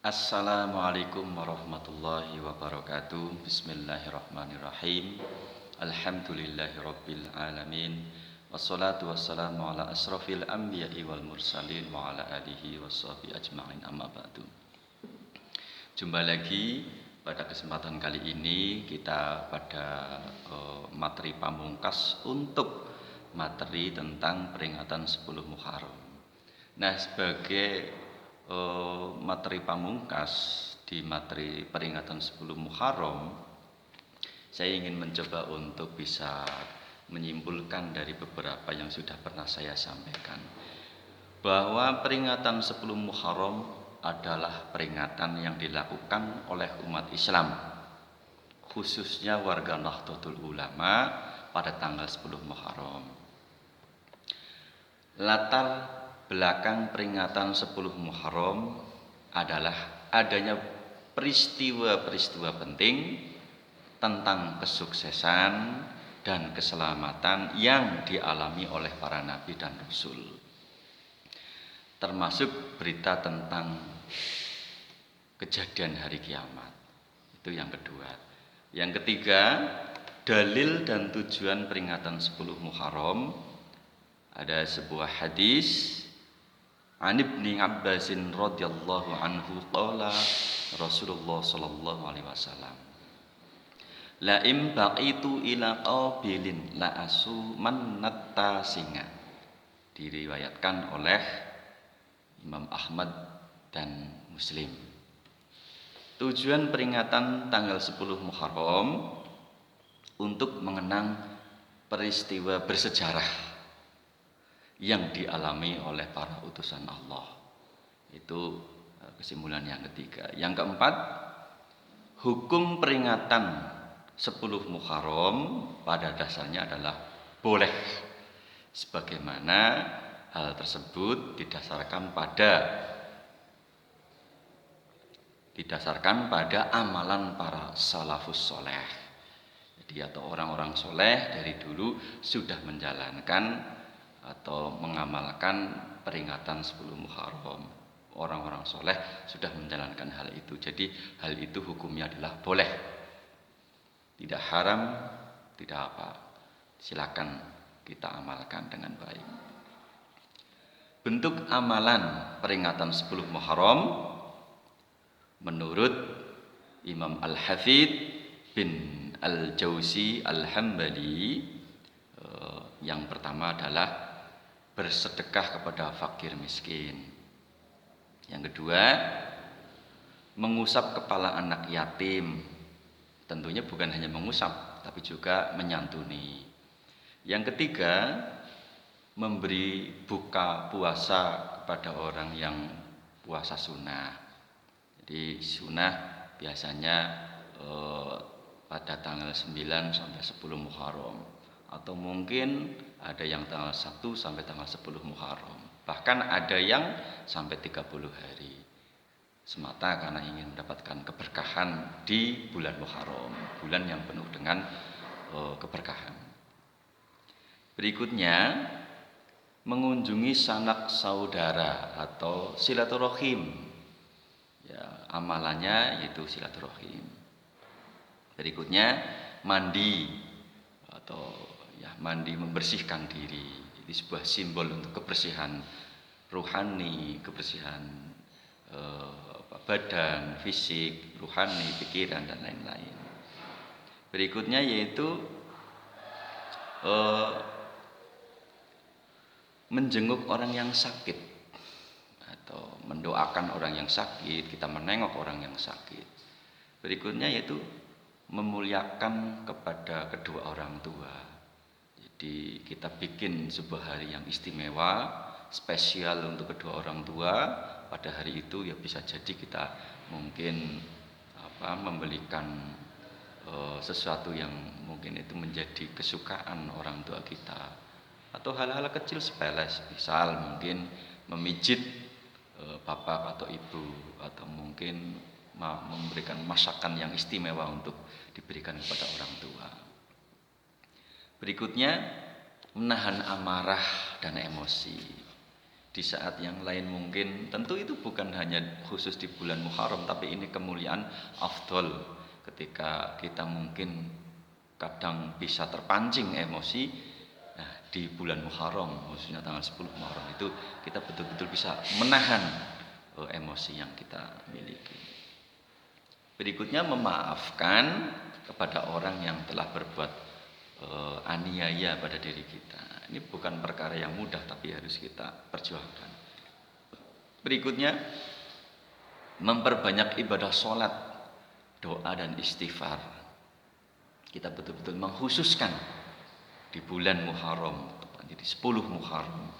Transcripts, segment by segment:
Assalamualaikum warahmatullahi wabarakatuh. Bismillahirrahmanirrahim. Alhamdulillahirabbil alamin. Wassalatu wassalamu ala asrofil anbiya'i wal mursalin wa ala alihi washabihi ajma'in, amma ba'du. Jumpa lagi pada kesempatan kali ini kita pada materi pamungkas untuk materi tentang peringatan 10 Muharram. Nah, sebagai materi pamungkas di materi peringatan 10 Muharram, saya ingin mencoba untuk bisa menyimpulkan dari beberapa yang sudah pernah saya sampaikan, bahwa peringatan 10 Muharram adalah peringatan yang dilakukan oleh umat Islam, khususnya warga Nahdlatul Ulama pada tanggal 10 Muharram. Latar belakang peringatan 10 Muharram adalah adanya peristiwa-peristiwa penting tentang kesuksesan dan keselamatan yang dialami oleh para nabi dan rasul, termasuk berita tentang kejadian hari kiamat. Itu yang kedua. Yang ketiga, dalil dan tujuan peringatan 10 Muharram. Ada sebuah hadis An Ibni Abbasin radhiyallahu anhu qala Rasulullah sallallahu alaihi wasallam, la im baqitu ila qabilin la asu mannatta singa. Diriwayatkan oleh Imam Ahmad dan Muslim. Tujuan peringatan tanggal 10 Muharram untuk mengenang peristiwa bersejarah yang dialami oleh para utusan Allah. Itu kesimpulan yang ketiga. Yang keempat, hukum peringatan 10 Muharram pada dasarnya adalah boleh, sebagaimana hal tersebut didasarkan pada amalan para salafus soleh. Jadi atau orang-orang soleh dari dulu sudah menjalankan atau mengamalkan peringatan 10 Muharram. Orang-orang soleh sudah menjalankan hal itu. Jadi hal itu hukumnya adalah boleh, tidak haram, tidak apa. Silakan kita amalkan dengan baik. Bentuk amalan peringatan 10 Muharram menurut Imam Al-Hafidz bin Al-Jauzi Al-Hambali, yang pertama adalah bersedekah kepada fakir miskin. Yang kedua, mengusap kepala anak yatim. Tentunya bukan hanya mengusap, tapi juga menyantuni. Yang ketiga, memberi buka puasa kepada orang yang puasa sunnah. Jadi sunnah biasanya pada tanggal 9 sampai 10 Muharram, atau mungkin ada yang tanggal 1 sampai tanggal 10 Muharram. Bahkan ada yang sampai 30 hari. Semata karena ingin mendapatkan keberkahan di bulan Muharram, bulan yang penuh dengan keberkahan. Berikutnya, mengunjungi sanak saudara atau silaturahim. Ya, amalannya yaitu silaturahim. Berikutnya, mandi atau mandi membersihkan diri. Ini sebuah simbol untuk kebersihan ruhani, kebersihan badan, fisik, ruhani, pikiran dan lain-lain. Berikutnya yaitu menjenguk orang yang sakit atau mendoakan orang yang sakit, kita menengok orang yang sakit. Berikutnya yaitu memuliakan kepada kedua orang tua. Jadi kita bikin sebuah hari yang istimewa, spesial untuk kedua orang tua. Pada hari itu ya bisa jadi kita mungkin membelikan sesuatu yang mungkin itu menjadi kesukaan orang tua kita, atau hal-hal kecil sepele, misal mungkin memijit bapak atau ibu, atau mungkin memberikan masakan yang istimewa untuk diberikan kepada orang tua. Berikutnya, menahan amarah dan emosi. di saat yang lain mungkin, tentu itu bukan hanya khusus di bulan Muharram, tapi ini kemuliaan afdol ketika kita mungkin kadang bisa terpancing emosi. Nah, di bulan Muharram, khususnya tanggal 10 Muharram itu kita betul-betul bisa menahan emosi yang kita miliki. Berikutnya, memaafkan kepada orang yang telah berbuat aniaya pada diri kita. Ini bukan perkara yang mudah, tapi harus kita perjuangkan. Berikutnya, memperbanyak ibadah sholat, doa dan istighfar. Kita betul-betul mengkhususkan di bulan Muharram, di 10 Muharram.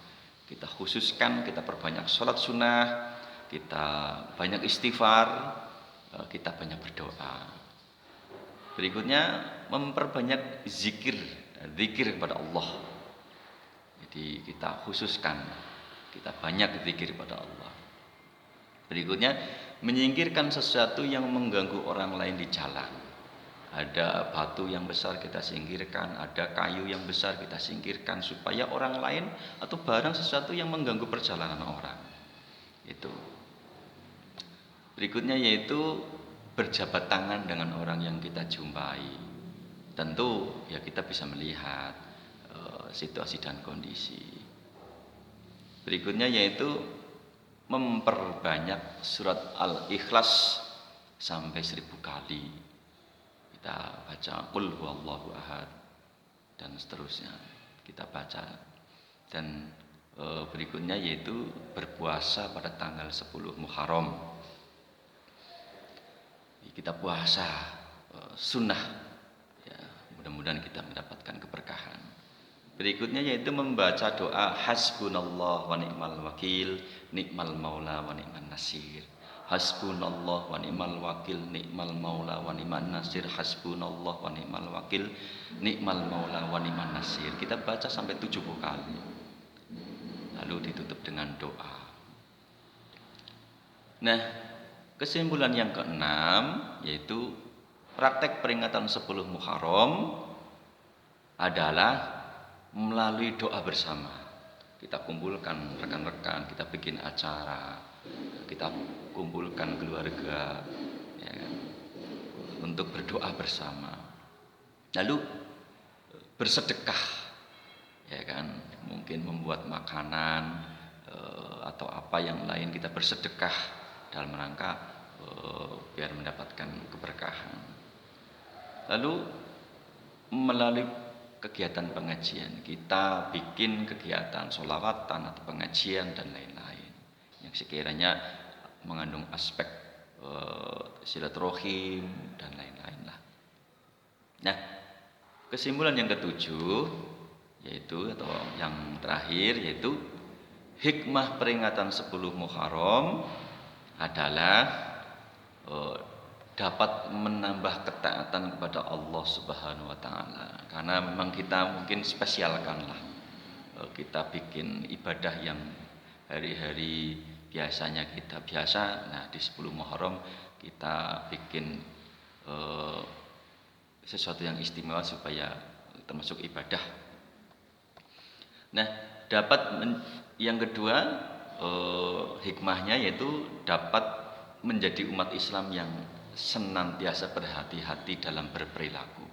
Kita khususkan, kita perbanyak sholat sunnah, kita banyak istighfar, kita banyak berdoa. Berikutnya, memperbanyak zikir kepada Allah. Jadi kita khususkan, kita banyak zikir kepada Allah. Berikutnya, menyingkirkan sesuatu yang mengganggu orang lain di jalan. Ada batu yang besar kita singkirkan, ada kayu yang besar kita singkirkan supaya orang lain atau barang sesuatu yang mengganggu perjalanan orang. Itu. Berikutnya yaitu berjabat tangan dengan orang yang kita jumpai. Tentu ya kita bisa melihat situasi dan kondisi. Berikutnya yaitu memperbanyak surat Al-Ikhlas sampai 1000 kali. Kita baca Qul huwallahu ahad dan seterusnya. Kita baca. Dan berikutnya yaitu berpuasa pada tanggal 10 Muharram. Kita puasa sunnah. Ya, mudah-mudahan kita mendapatkan keberkahan. Berikutnya yaitu membaca doa hasbunallah wa ni'mal wakil, ni'mal maula wa ni'man nasir. Hasbunallah wa ni'mal wakil, ni'mal maula wa ni'man nasir. Hasbunallah wa ni'mal wakil, ni'mal maula wa ni'man nasir. Kita baca sampai 70 kali. Lalu ditutup dengan doa. Nah, kesimpulan yang keenam yaitu praktek peringatan 10 Muharram adalah melalui doa bersama. Kita kumpulkan rekan-rekan, kita bikin acara, kita kumpulkan keluarga, ya kan, untuk berdoa bersama. Lalu bersedekah, ya kan, mungkin membuat makanan atau apa yang lain, kita bersedekah dalam rangka biar mendapatkan keberkahan. Lalu melalui kegiatan pengajian, kita bikin kegiatan sholawatan atau pengajian dan lain-lain yang sekiranya mengandung aspek silaturahim dan lain-lain lah. Nah, kesimpulan yang ketujuh yaitu atau yang terakhir yaitu hikmah peringatan 10 Muharram adalah dapat menambah ketaatan kepada Allah Subhanahu wa taala. Karena memang kita mungkin spesialkanlah. Kita bikin ibadah yang hari-hari biasanya kita biasa. Nah, di 10 Muharram kita bikin sesuatu yang istimewa supaya termasuk ibadah. Nah, yang kedua hikmahnya yaitu dapat menjadi umat Islam yang senantiasa berhati-hati dalam berperilaku.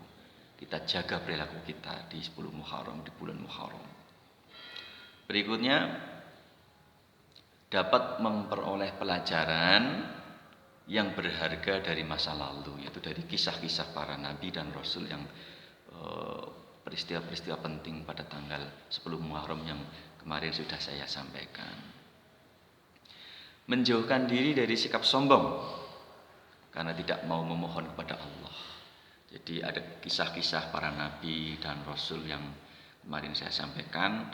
Kita jaga perilaku kita di 10 Muharram, di bulan Muharram. Berikutnya, dapat memperoleh pelajaran yang berharga dari masa lalu, yaitu dari kisah-kisah para nabi dan rasul yang peristiwa-peristiwa penting pada tanggal 10 Muharram yang kemarin sudah saya sampaikan. Menjauhkan diri dari sikap sombong karena tidak mau memohon kepada Allah. Jadi ada kisah-kisah para nabi dan rasul yang kemarin saya sampaikan,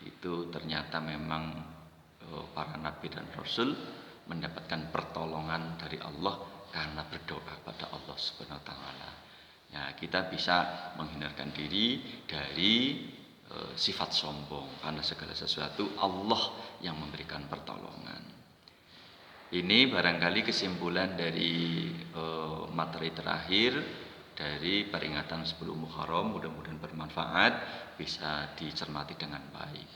itu ternyata memang para nabi dan rasul mendapatkan pertolongan dari Allah karena berdoa pada Allah Subhanahu wa taala. Ya, kita bisa menghindarkan diri dari sifat sombong karena segala sesuatu Allah yang memberikan pertolongan. Ini barangkali kesimpulan dari materi terakhir dari peringatan 10 Muharram. Mudah-mudahan bermanfaat, bisa dicermati dengan baik.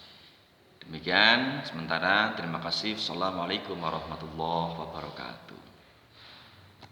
Demikian sementara, terima kasih. Assalamualaikum warahmatullahi wabarakatuh.